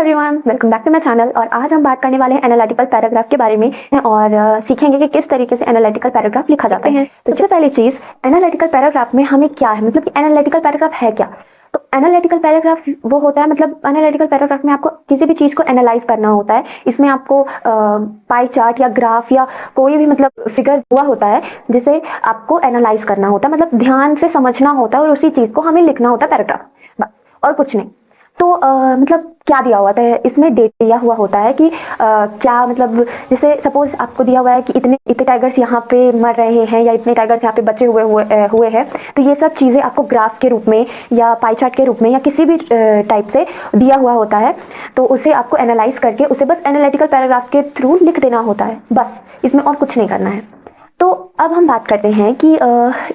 Everyone, welcome back to my channel. और आज हम बात करने वाले हैं एनालिटिकल पैराग्राफ के बारे में और सीखेंगे कि किस तरीके से एनालिटिकल पैराग्राफ लिखा जाता है। तो सबसे पहली चीज़, एनालिटिकल पैराग्राफ में हमें क्या है, मतलब कि एनालिटिकल पैराग्राफ है क्या। तो एनालिटिकल पैराग्राफ वो होता है, मतलब एनालिटिकल पैराग्राफ में आपको किसी भी चीज़ को एनालाइज करना होता है। इसमें आपको पाई चार्ट या ग्राफ या कोई भी मतलब फिगर हुआ होता है जिसे आपको एनालाइज करना होता है, मतलब ध्यान से समझना होता है और उसी चीज़ को हमें लिखना होता है पैराग्राफ, बस और कुछ नहीं। तो मतलब क्या दिया हुआ था इसमें, डेट दिया हुआ होता है कि क्या मतलब जैसे सपोज आपको दिया हुआ है कि इतने टाइगर्स यहाँ पे मर रहे हैं या इतने टाइगर्स यहाँ पे बचे हुए हैं। तो ये सब चीज़ें आपको ग्राफ के रूप में या पाई चार्ट के रूप में या किसी भी टाइप से दिया हुआ होता है। तो उसे आपको एनालाइज करके उसे बस एनालिटिकल पैराग्राफ के थ्रू लिख देना होता है, बस इसमें और कुछ नहीं करना है। तो अब हम बात करते हैं कि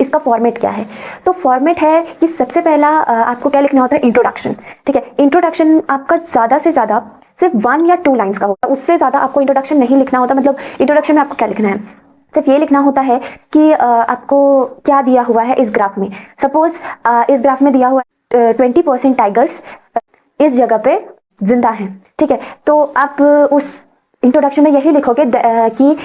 इसका फॉर्मेट क्या है। तो फॉर्मेट है कि सबसे पहला आपको क्या लिखना होता है, इंट्रोडक्शन। ठीक है, इंट्रोडक्शन आपका ज़्यादा से ज़्यादा सिर्फ 1 या 2 लाइन्स का होता है, उससे ज़्यादा आपको इंट्रोडक्शन नहीं लिखना होता। मतलब इंट्रोडक्शन में आपको क्या लिखना है, सिर्फ ये लिखना होता है कि आपको क्या दिया हुआ है इस ग्राफ में। सपोज इस ग्राफ में दिया हुआ है 20% टाइगर्स इस जगह पे जिंदा हैं। ठीक है, तो आप उस इंट्रोडक्शन में यही लिखोगे कि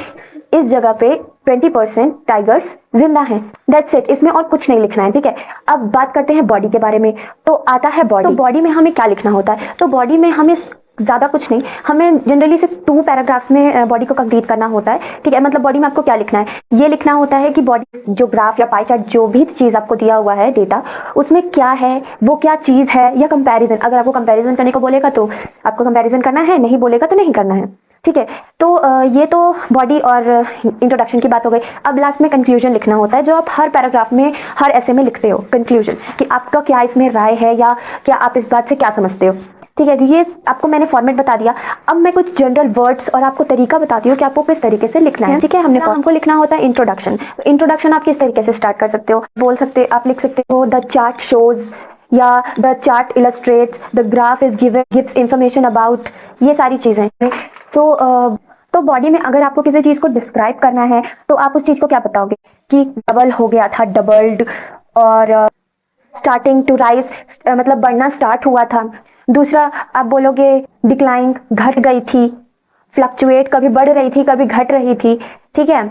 इस जगह पे 20% टाइगर्स जिंदा हैं, दैट्स इट, इसमें और कुछ नहीं लिखना है। ठीक है, अब बात करते हैं बॉडी के बारे में। तो आता है बॉडी। तो बॉडी में हमें क्या लिखना होता है, तो बॉडी में हमें ज़्यादा कुछ नहीं, हमें जनरली सिर्फ 2 पैराग्राफ्स में बॉडी को कंप्लीट करना होता है। ठीक है, मतलब बॉडी में आपको क्या लिखना है, ये लिखना होता है कि बॉडी जो ग्राफ या पाई चार्ट जो भी चीज़ आपको दिया हुआ है डेटा, उसमें क्या है, वो क्या चीज़ है, या कंपैरिजन। अगर आपको कंपैरिजन करने को बोलेगा तो आपको कंपैरिजन करना है, नहीं बोलेगा तो नहीं करना है। ठीक है, तो ये तो बॉडी और इंट्रोडक्शन की बात हो गई। अब लास्ट में कंक्लूजन लिखना होता है, जो आप हर पैराग्राफ में हर ऐसे में लिखते हो, कंक्लूजन, कि आपका क्या इसमें राय है या क्या आप इस बात से क्या समझते हो। ठीक है, ये आपको मैंने फॉर्मेट बता दिया। अब मैं कुछ जनरल वर्ड्स और आपको तरीका बताती हूँ कि आपको किस तरीके से लिखना है। ठीक है, हमको लिखना होता है इंट्रोडक्शन। इंट्रोडक्शन आप किस तरीके से स्टार्ट कर सकते हो, बोल सकते, आप लिख सकते हो द चार्ट शोज, या the chart illustrates, the graph is gives information about, ये सारी चीज़ें। तो बॉडी में अगर आपको किसी चीज़ को डिस्क्राइब करना है तो आप उस चीज़ को क्या बताओगे कि डबल हो गया था, डबल्ड, और स्टार्टिंग टू राइज, मतलब बढ़ना स्टार्ट हुआ था। दूसरा आप बोलोगे डिक्लाइन, घट गई थी, फ्लक्चुएट, कभी बढ़ रही थी कभी घट रही थी। ठीक है,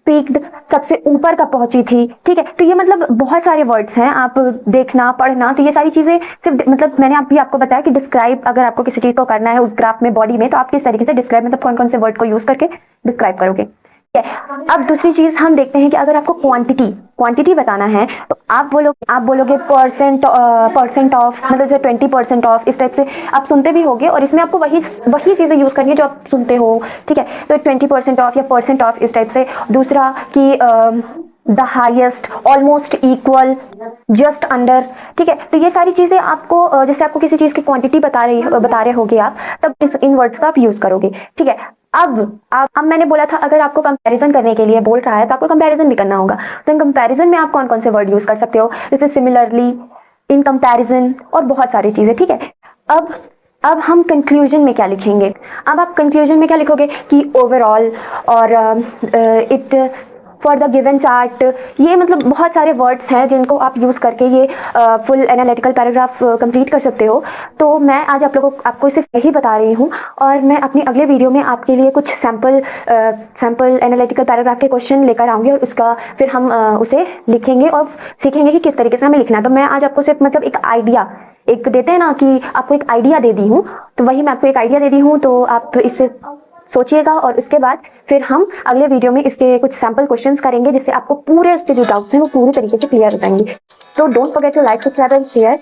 पीक्ड, सबसे ऊपर कब पहुंची थी। ठीक है, तो ये मतलब बहुत सारे वर्ड्स हैं, आप देखना पढ़ना। तो ये सारी चीज़ें सिर्फ मतलब मैंने अभी आपको बताया कि डिस्क्राइब, अगर आपको किसी चीज़ को करना है उस ग्राफ में बॉडी में, तो आप किस तरीके से डिस्क्राइब, मतलब कौन कौन से वर्ड को यूज़ करके डिस्क्राइब करोगे। अब दूसरी चीज़ हम देखते हैं कि अगर आपको क्वांटिटी बताना है तो आप बोलोगे परसेंट ऑफ, मतलब जैसे 20% ऑफ, इस टाइप से आप सुनते भी होगे और इसमें आपको वही चीज़ें यूज़ करनी है जो आप सुनते हो। ठीक है, तो 20% ऑफ या परसेंट ऑफ, इस टाइप से। दूसरा कि the highest, almost equal, just under. ठीक है, तो ये सारी चीज़ें आपको, जैसे आपको किसी चीज़ की क्वांटिटी बता रहे होगे आप, तब इन वर्ड्स का आप यूज़ करोगे। ठीक है, अब मैंने बोला था अगर आपको कंपैरिजन करने के लिए बोल रहा है तो आपको कंपैरिजन भी करना होगा। तो इन कंपैरिजन में आप कौन कौन से वर्ड यूज़ कर सकते हो, जैसे सिमिलरली, इन कंपैरिजन, और बहुत सारी चीज़ें। ठीक है, अब हम कंक्लूजन में क्या लिखेंगे। अब आप कंक्लूजन में क्या लिखोगे कि ओवरऑल, और it for the given chart. ये मतलब बहुत सारे वर्ड्स हैं जिनको आप यूज़ करके ये फुल एनालिटिकल पैराग्राफ कंप्लीट कर सकते हो। तो मैं आज आपको सिर्फ यही बता रही हूँ, और मैं अपनी अगले वीडियो में आपके लिए कुछ सैम्पल एनालिटिकल पैराग्राफ के क्वेश्चन लेकर आऊँगी, और उसका फिर हम उसे लिखेंगे और सीखेंगे कि किस तरीके से हमें लिखना है। तो मैं आज आपको सिर्फ मतलब एक देते हैं ना कि आपको एक आइडिया दे दी हूँ, तो वही मैं आपको एक आइडिया दे दी हूँ। तो आप इस पर सोचिएगा और उसके बाद फिर हम अगले वीडियो में इसके कुछ सैम्पल क्वेश्चंस करेंगे, जिससे आपको पूरे उसके जो डाउट्स हैं वो पूरी तरीके से क्लियर हो जाएंगे। तो don't forget to like, subscribe and share.